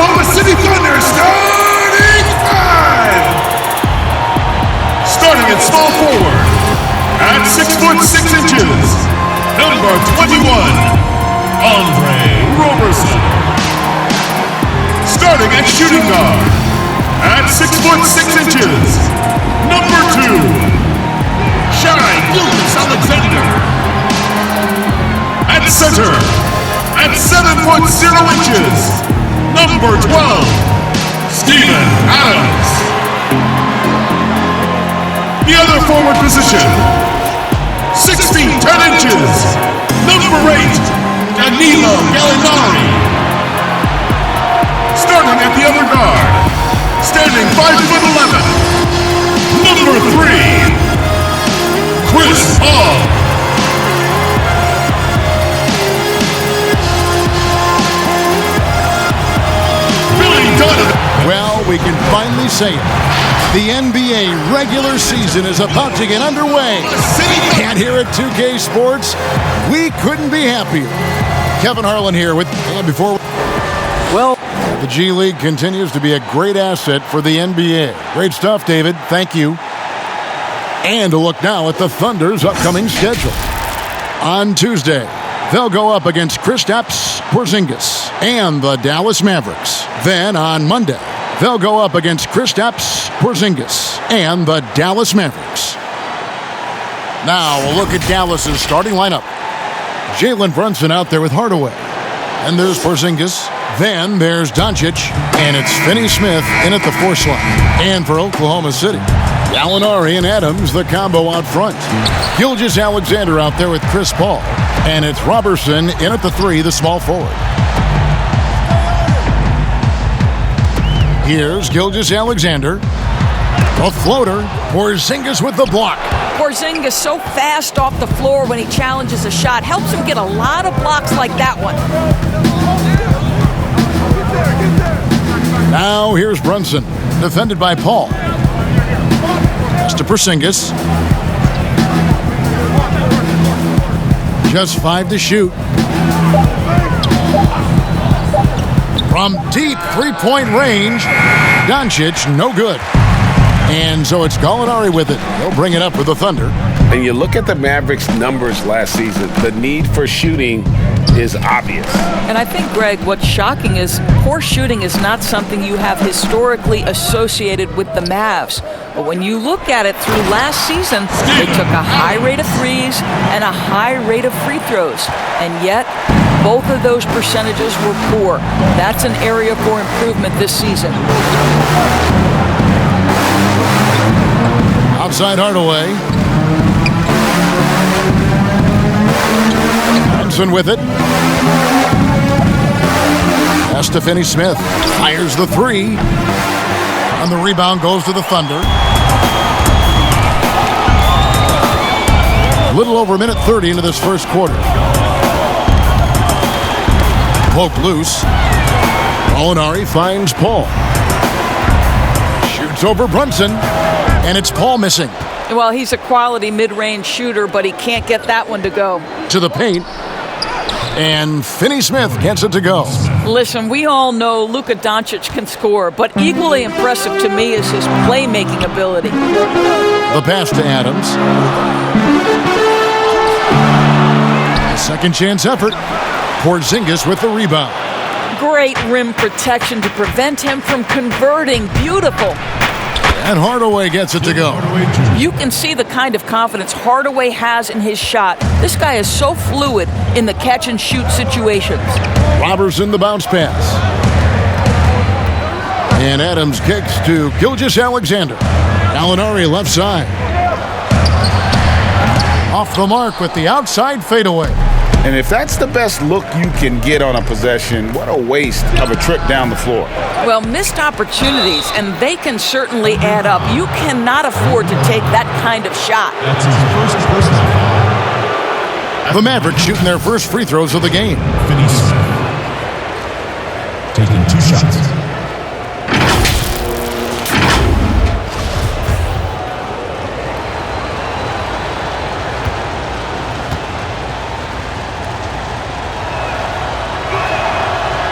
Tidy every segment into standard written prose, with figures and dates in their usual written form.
Oklahoma City Thunder starting five. Starting at small forward, at 6 foot 6 inches, number 21, Andre Roberson. Starting at shooting guard, at 6 foot 6 inches, number 2, Shai Gilgeous-Alexander. At center, at 7 foot 0 inches, number 12, Steven Adams. The other forward position, 6 feet 10 inches, number 8, Danilo Gallinari. Starting at the other guard, standing 5 foot 11, number 3, Chris Paul. Well, we can finally say it. The NBA regular season is about to get underway. And here at 2K Sports, we couldn't be happier. Kevin Harlan here with the G League continues to be a great asset for the NBA. Great stuff, David. Thank you. And a look now at the Thunder's upcoming schedule. On Tuesday, they'll go up against Kristaps Porzingis and the Dallas Mavericks. Then on Monday, they'll go up against Kristaps Porzingis and the Dallas Mavericks. Now we'll look at Dallas's starting lineup. Jalen Brunson out there with Hardaway. And there's Porzingis. Then there's Doncic. And it's Finney-Smith in at the 4 slot. And for Oklahoma City, Gallinari and Adams, the combo out front. Gilgeous-Alexander out there with Chris Paul. And it's Robertson in at the 3, the small forward. Here's Gilgeous-Alexander. A floater. Porzingis with the block. Porzingis so fast off the floor when he challenges a shot. Helps him get a lot of blocks like that one. Now here's Brunson. Defended by Paul. Pass to Porzingis. Just 5 to shoot. From deep three-point range, Doncic, no good. And so it's Gallinari with it. He'll bring it up for the Thunder. And you look at the Mavericks' numbers last season, the need for shooting is obvious. And I think, Greg, what's shocking is poor shooting is not something you have historically associated with the Mavs. But when you look at it through last season, they took a high rate of threes and a high rate of free throws. And yet, both of those percentages were poor. That's an area for improvement this season. Outside Hardaway. Brunson with it. Pass to Finney-Smith. Fires the 3. And the rebound goes to the Thunder. A little over a minute 30 into this first quarter. Poke loose. Gallinari finds Paul. Shoots over Brunson. And it's Paul missing. Well, he's a quality mid-range shooter, but he can't get that one to go. To the paint. And Finney-Smith gets it to go. Listen, we all know Luka Doncic can score, but equally impressive to me is his playmaking ability. The pass to Adams. A second chance effort. Porzingis with the rebound. Great rim protection to prevent him from converting. Beautiful. And Hardaway gets it to go. You can see the kind of confidence Hardaway has in his shot. This guy is so fluid in the catch-and-shoot situations. Robertson the bounce pass. And Adams kicks to Gilgeous-Alexander. Gallinari left side. Off the mark with the outside fadeaway. And if that's the best look you can get on a possession, what a waste of a trip down the floor. Well, missed opportunities, and they can certainly add up. You cannot afford to take that kind of shot. That's his first personal foul. The Mavericks shooting their first free throws of the game. Finney-Smith taking 2 shots.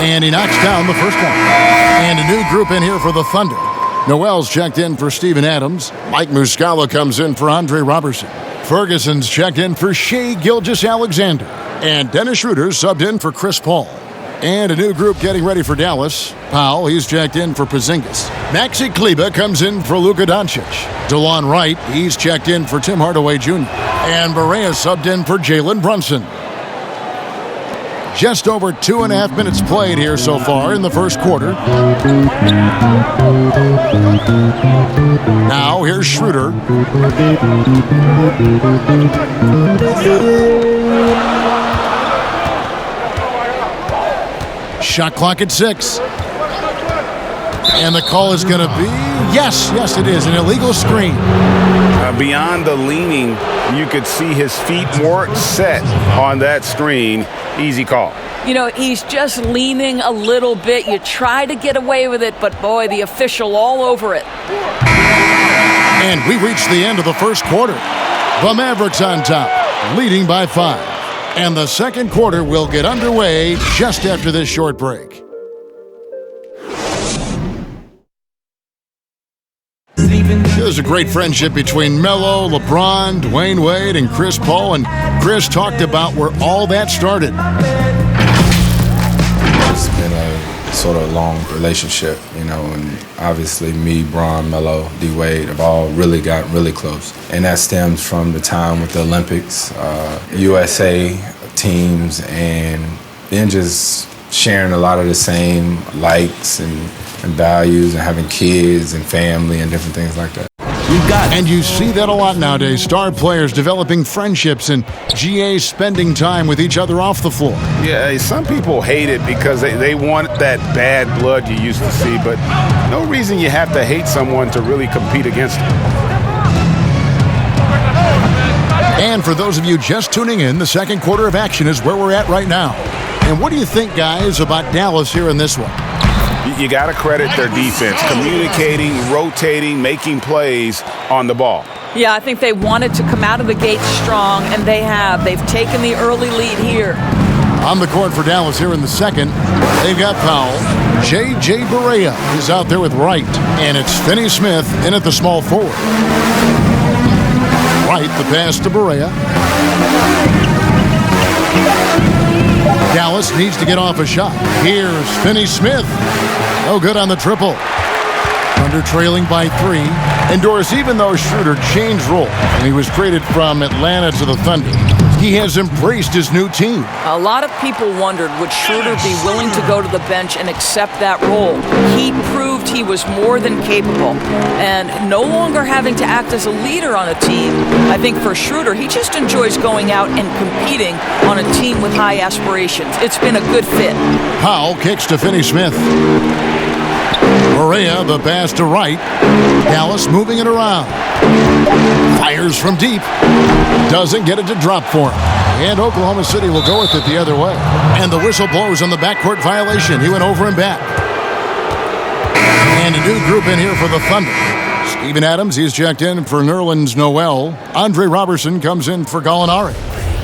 And he knocks down the first one. And a new group in here for the Thunder. Noel's checked in for Steven Adams. Mike Muscala comes in for Andre Robertson. Ferguson's checked in for Shai Gilgeous-Alexander. And Dennis Schroeder subbed in for Chris Paul. And a new group getting ready for Dallas. Powell, he's checked in for Porzingis. Maxi Kleber comes in for Luka Doncic. DeLon Wright, he's checked in for Tim Hardaway Jr. And Barea subbed in for Jalen Brunson. Just over 2.5 minutes played here so far in the first quarter. Now here's Schroeder. Shot clock at 6. And the call is going to be, yes, it is, an illegal screen. Beyond the leaning, you could see his feet weren't set on that screen. Easy call. You know, he's just leaning a little bit. You try to get away with it, but boy, the official all over it. And we reach the end of the first quarter. The Mavericks on top, leading by 5. And the second quarter will get underway just after this short break. There's a great friendship between Melo, LeBron, Dwayne Wade, and Chris Paul. And Chris talked about where all that started. It's been a sort of long relationship, you know, and obviously me, Bron, Melo, D-Wade have all really gotten really close. And that stems from the time with the Olympics, USA teams, and then just sharing a lot of the same likes and values and having kids and family and different things like that. And you see that a lot nowadays. Star players developing friendships and GAs spending time with each other off the floor. Yeah, some people hate it because they want that bad blood you used to see, but no reason you have to hate someone to really compete against them. And for those of you just tuning in, the second quarter of action is where we're at right now. And what do you think, guys, about Dallas here in this one? You got to credit their defense, communicating, rotating, making plays on the ball. Yeah, I think they wanted to come out of the gate strong, and they have. They've taken the early lead here. On the court for Dallas here in the second, they've got Powell. J.J. Barea is out there with Wright, and it's Finney Smith in at the small forward. Wright, the pass to Barea. Dallas needs to get off a shot. Here's Finney Smith. No good on the triple. Thunder trailing by 3. And Doris, even though Schroeder changed role and he was traded from Atlanta to the Thunder, he has embraced his new team. A lot of people wondered, would Schroeder be willing to go to the bench and accept that role? He proved he was more than capable. And no longer having to act as a leader on a team, I think for Schroeder, he just enjoys going out and competing on a team with high aspirations. It's been a good fit. Powell kicks to Finney Smith. Barea, the pass to Wright. Dallas moving it around. Fires from deep. Doesn't get it to drop for him. And Oklahoma City will go with it the other way. And the whistle blows on the backcourt violation. He went over and back. And a new group in here for the Thunder. Steven Adams, he's checked in for Nerlens Noel. Andre Robertson comes in for Gallinari.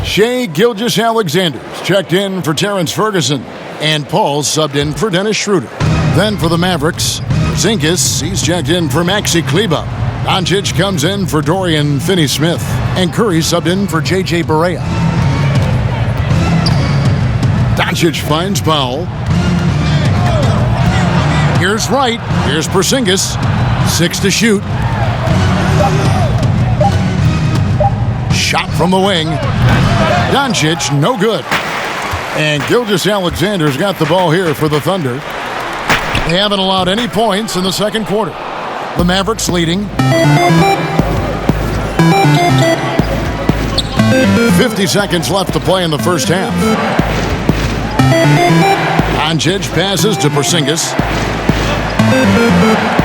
Shai Gilgeous-Alexander's checked in for Terrence Ferguson. And Paul subbed in for Dennis Schroeder. Then for the Mavericks, Porzingis, he's checked in for Maxi Kleber. Doncic comes in for Dorian Finney-Smith. And Curry subbed in for J.J. Barea. Doncic finds Powell. Here's Wright. Here's Porzingis. 6 to shoot. Shot from the wing. Doncic, no good. And Gilgeous-Alexander's got the ball here for the Thunder. They haven't allowed any points in the second quarter. The Mavericks leading. 50 seconds left to play in the first half. Doncic passes to Porzingis.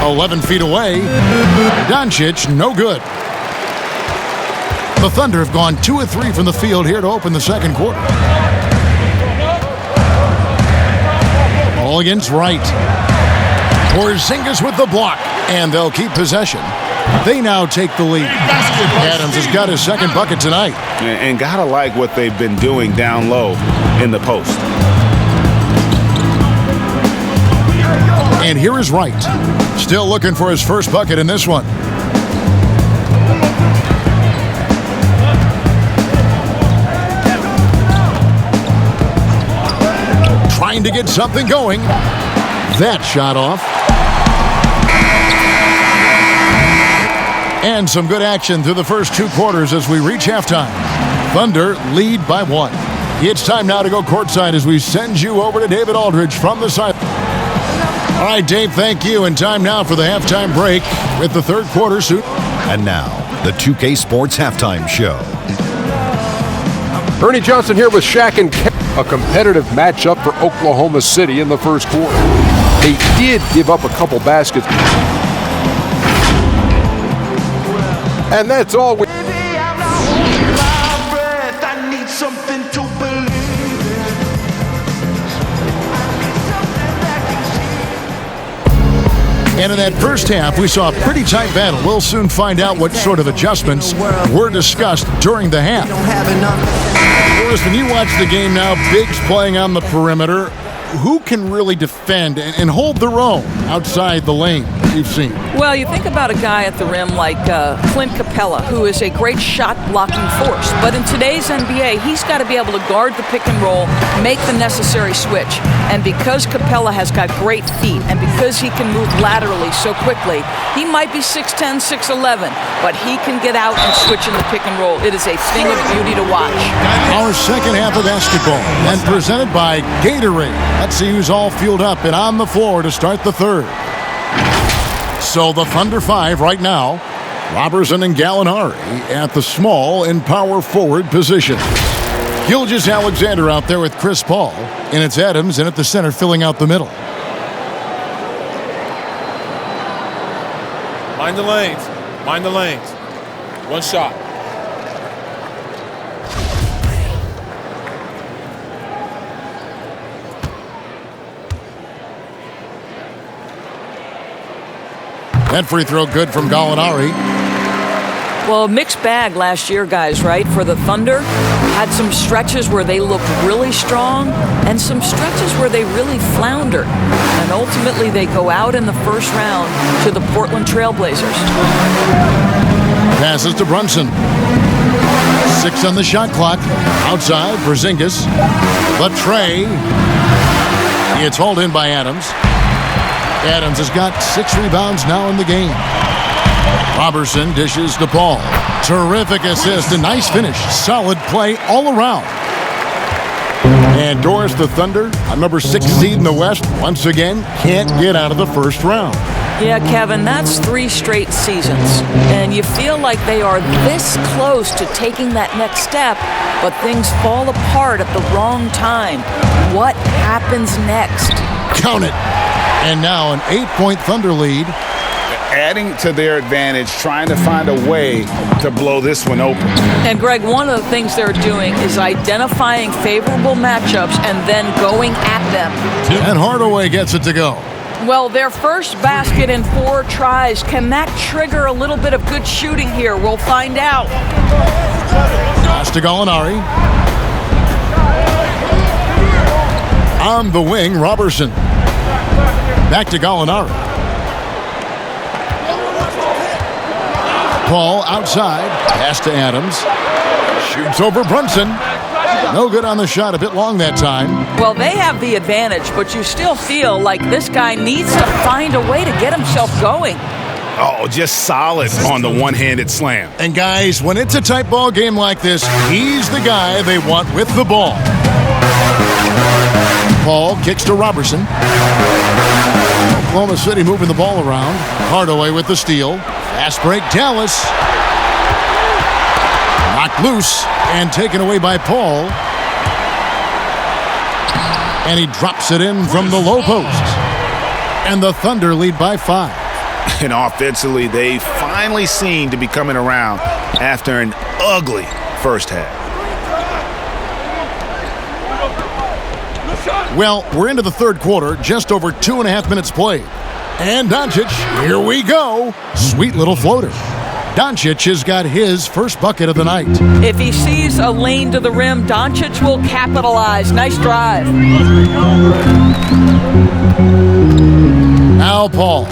11 feet away. Doncic, no good. The Thunder have gone 2 of 3 from the field here to open the second quarter. Ball against Wright. Porzingis with the block, and they'll keep possession. They now take the lead. Adams has got his second bucket tonight. And gotta like what they've been doing down low in the post. And here is Wright. Still looking for his first bucket in this one. Trying to get something going. That shot off. And some good action through the first 2 quarters as we reach halftime. Thunder lead by 1. It's time now to go courtside as we send you over to David Aldridge from the side. All right, Dave, thank you. And time now for the halftime break with the third quarter suit. And now, the 2K Sports Halftime Show. Ernie Johnson here with Shaq and Kevin. A competitive matchup for Oklahoma City in the first quarter. They did give up a couple baskets. And that's all we... And in that first half, we saw a pretty tight battle. We'll soon find out what sort of adjustments were discussed during the half. Boris, when you watch the game now, Biggs playing on the perimeter, who can really defend and hold their own outside the lane you've seen? Well, you think about a guy at the rim like Clint Capella, who is a great shot-blocking force. But in today's NBA, he's got to be able to guard the pick and roll, make the necessary switch. And because Capella has got great feet and because he can move laterally so quickly, he might be 6'10", 6'11", but he can get out and switch in the pick and roll. It is a thing of beauty to watch. Our second half of basketball, and presented by Gatorade. Let's see who's all fueled up and on the floor to start the third. So the Thunder 5 right now. Robertson and Gallinari at the small and power forward position. Gilgeous-Alexander out there with Chris Paul. And it's Adams in at the center filling out the middle. Mind the lanes. Mind the lanes. One shot. That free throw good from Gallinari. Well, mixed bag last year, guys, right? For the Thunder, had some stretches where they looked really strong and some stretches where they really floundered. And ultimately, they go out in the first round to the Portland Trailblazers. Passes to Brunson. 6 on the shot clock. Outside, Porzingis. But Trey. It's hauled in by Adams. Adams has got 6 rebounds now in the game. Robertson dishes to Paul. Terrific assist, a nice finish. Solid play all around. And Doris, the Thunder, a number 6 seed in the West, once again can't get out of the first round. Yeah, Kevin, that's 3 straight seasons. And you feel like they are this close to taking that next step, but things fall apart at the wrong time. What happens next? Count it. And now an 8-point Thunder lead. Adding to their advantage, trying to find a way to blow this one open. And Greg, one of the things they're doing is identifying favorable matchups and then going at them. And Hardaway gets it to go. Well, their first basket in 4 tries. Can that trigger a little bit of good shooting here? We'll find out. Pass to Gallinari. On the wing, Robertson. Back to Gallinari. Paul outside. Pass to Adams. Shoots over Brunson. No good on the shot. A bit long that time. Well, they have the advantage, but you still feel like this guy needs to find a way to get himself going. Oh, just solid on the one-handed slam. And guys, when it's a tight ball game like this, he's the guy they want with the ball. Paul kicks to Robertson. Oklahoma City moving the ball around. Hardaway with the steal. Fast break, Dallas. Knocked loose and taken away by Paul. And he drops it in from the low post. And the Thunder lead by 5. And offensively, they finally seem to be coming around after an ugly first half. Well, we're into the third quarter, just over 2.5 minutes played. And Doncic, here we go. Sweet little floater. Doncic has got his first bucket of the night. If he sees a lane to the rim, Doncic will capitalize. Nice drive. Now Paul.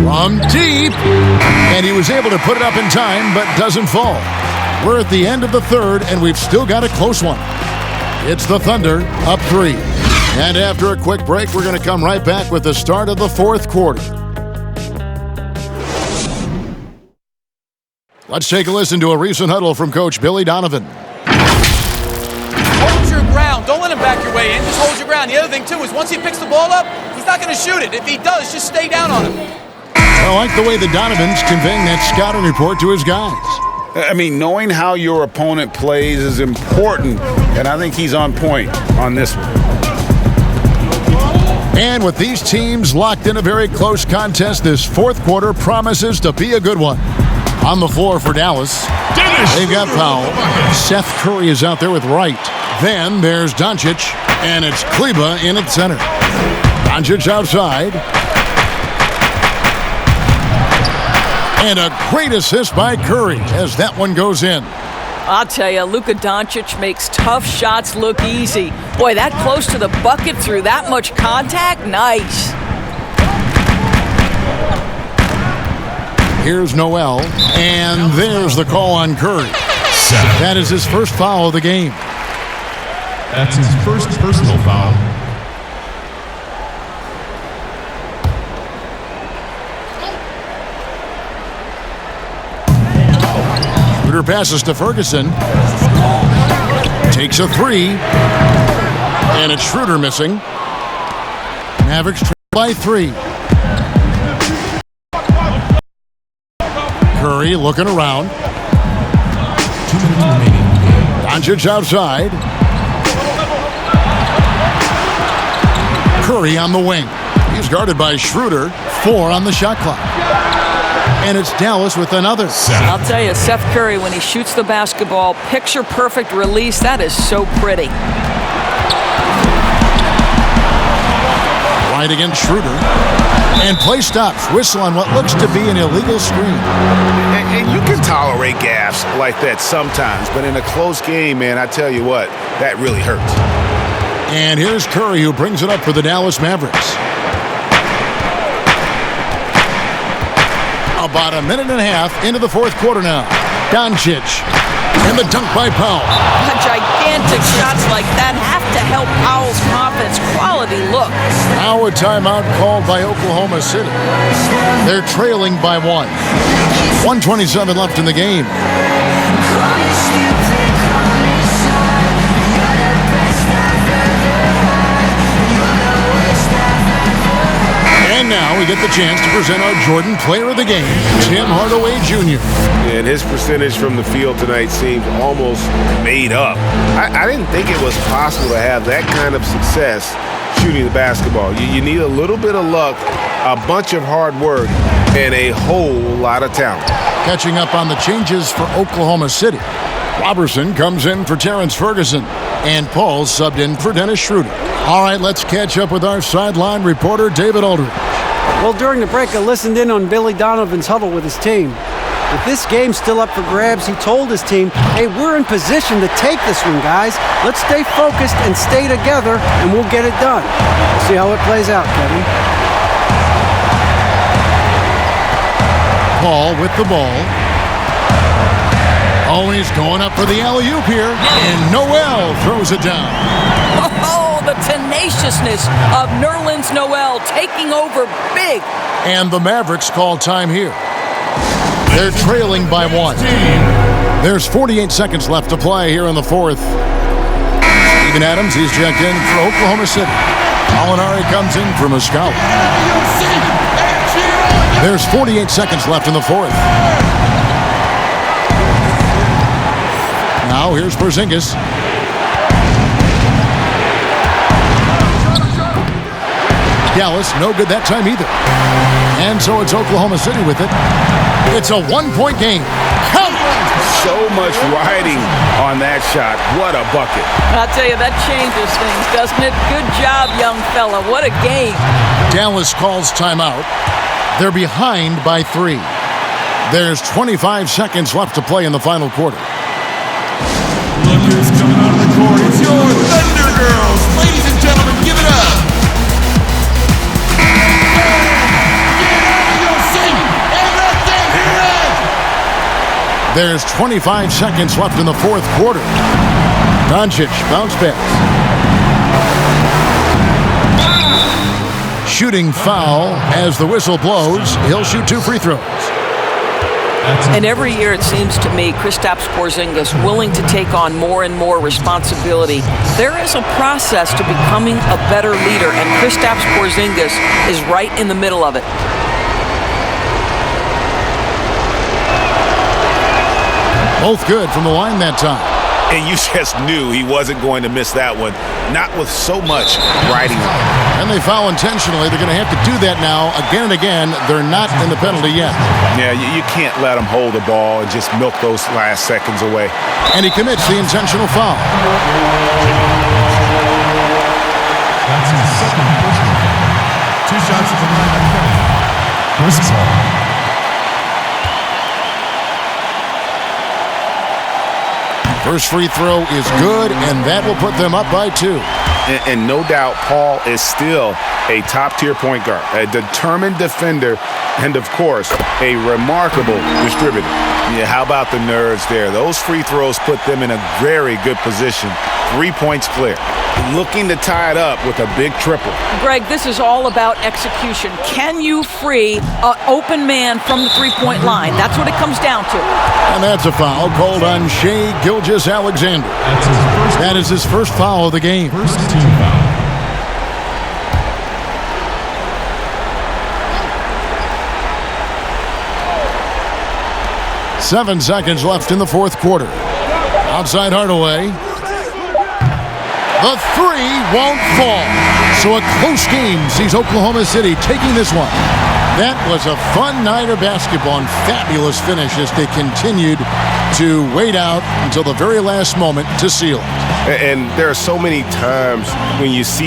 From deep. And he was able to put it up in time, but doesn't fall. We're at the end of the third, and we've still got a close one. It's the Thunder up 3. And after a quick break, we're going to come right back with the start of the fourth quarter. Let's take a listen to a recent huddle from Coach Billy Donovan. Hold your ground. Don't let him back your way in. Just hold your ground. The other thing, too, is once he picks the ball up, he's not going to shoot it. If he does, just stay down on him. I like the way the Donovan's conveying that scouting report to his guys. I mean, knowing how your opponent plays is important, and I think he's on point on this one. And with these teams locked in a very close contest, this fourth quarter promises to be a good one. On the floor for Dallas, they've got Powell. Seth Curry is out there with Wright. Then there's Doncic, and it's Kleba in at center. Doncic outside. And a great assist by Curry as that one goes in. I'll tell you, Luka Doncic makes tough shots look easy. Boy, that close to the bucket through that much contact, nice. Here's Noel, and there's the call on Curry. That is his first foul of the game. That's his first personal foul. Schroeder passes to Ferguson. Takes a 3. And it's Schroeder missing. Mavericks trail by 3. Curry looking around. 2 minutes remaining. Doncic outside. Curry on the wing. He's guarded by Schroeder. 4 on the shot clock. And it's Dallas with another. I'll tell you, Seth Curry, when he shoots the basketball, picture-perfect release, that is so pretty. Right against Schroeder. And play stops. Whistle on what looks to be an illegal screen. And you can tolerate gaffes like that sometimes, but in a close game, man, I tell you what, that really hurts. And here's Curry, who brings it up for the Dallas Mavericks. About a minute and a half into the fourth quarter now. Doncic. And the dunk by Powell. Gigantic shots like that have to help Powell's confidence. Quality look. Now a timeout called by Oklahoma City. They're trailing by 1. 1:27 left in the game. And now we get the chance to present our Jordan Player of the Game, Tim Hardaway Jr. And his percentage from the field tonight seemed almost made up. I didn't think it was possible to have that kind of success shooting the basketball. You need a little bit of luck, a bunch of hard work, and a whole lot of talent. Catching up on the changes for Oklahoma City. Robertson comes in for Terrence Ferguson, and Paul subbed in for Dennis Schroeder. All right, let's catch up with our sideline reporter, David Aldridge. Well, during the break, I listened in on Billy Donovan's huddle with his team. With this game still up for grabs, he told his team, hey, we're in position to take this one, guys. Let's stay focused and stay together, and we'll get it done. We'll see how it plays out, Kevin. Paul with the ball. Oh, he's going up for the alley-oop here, and Noel throws it down. Oh, the tenaciousness of Nerlens Noel taking over big. And the Mavericks call time here. They're trailing by 1. There's 48 seconds left to play here in the fourth. Steven Adams, he's checked in for Oklahoma City. Molinari comes in for Muscala. There's 48 seconds left in the fourth. Now here's Porzingis. Dallas, no good that time either. And so it's Oklahoma City with it. It's a one-point game. Count it! So much riding on that shot. What a bucket. I'll tell you, that changes things, doesn't it? Good job, young fella. What a game. Dallas calls timeout. They're behind by 3. There's 25 seconds left to play in the final quarter. Rockets coming out of the court. It's your Thunder Girls. Ladies and gentlemen, give it up. There's 25 seconds left in the fourth quarter. Doncic bounce pass. Shooting foul as the whistle blows. He'll shoot 2 free throws. And every year it seems to me Kristaps Porzingis willing to take on more and more responsibility. There is a process to becoming a better leader, and Kristaps Porzingis is right in the middle of it. Both good from the line that time. And you just knew he wasn't going to miss that one, not with so much riding on it. And they foul intentionally. They're going to have to do that now again and again. They're not in the penalty yet. Yeah, you can't let him hold the ball and just milk those last seconds away. And he commits the intentional foul. That's his second personal foul. 2 shots at the line of Chris Paul. First free throw is good, and that will put them up by 2. And no doubt, Paul is still a top-tier point guard, a determined defender, and, of course, a remarkable distributor. Yeah, how about the nerves there? Those free throws put them in a very good position. 3 points clear. Looking to tie it up with a big triple. Greg, this is all about execution. Can you free an open man from the three-point line? That's what it comes down to. And that's a foul called on Shai Gilgeous-Alexander. That is his first foul of the game. First team foul. Seven seconds left in the fourth quarter. Outside Hardaway. The 3 won't fall. So a close game sees Oklahoma City taking this one. That was a fun night of basketball and fabulous finish as they continued to wait out until the very last moment to seal it. And there are so many times when you see